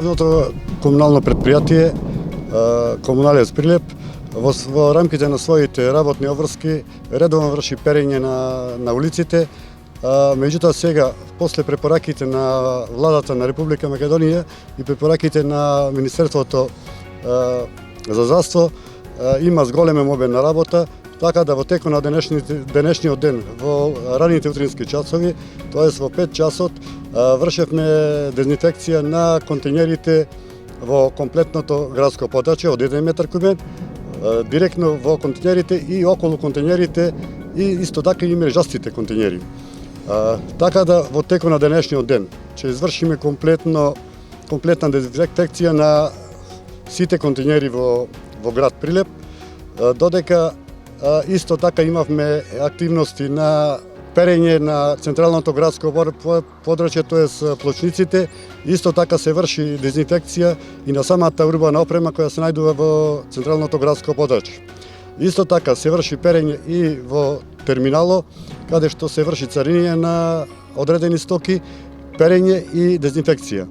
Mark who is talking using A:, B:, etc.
A: Државното комунално предпријатие Комуналијац Прилеп во рамките на своите работни обврски редовно врши перење на улиците. Меѓутоа сега, после препораките на владата на Република Македонија и препораките на Министерството за здравство, има зголемен обем на работа, така да во текот на денешниот ден, во раните утрински часови, тоест во 5 часот, вршевме дезинфекција на контејнерите во комплетното градско подрачје од 1 метар кубен, директно во контејнерите и околу контејнерите и исто така и мрежастите контејнери. Така да во текот на денешниот ден ќе извршиме комплетна дезинфекција на сите контејнери во град Прилеп, додека исто така имавме активности на перење на централното градско подрачје, тоест плочниците. Исто така се врши дезинфекција и на самата урбана опрема која се најдува во централното градско подрачје. Исто така се врши перење и во терминало, каде што се врши цариње на одредени стоки, перење и дезинфекција.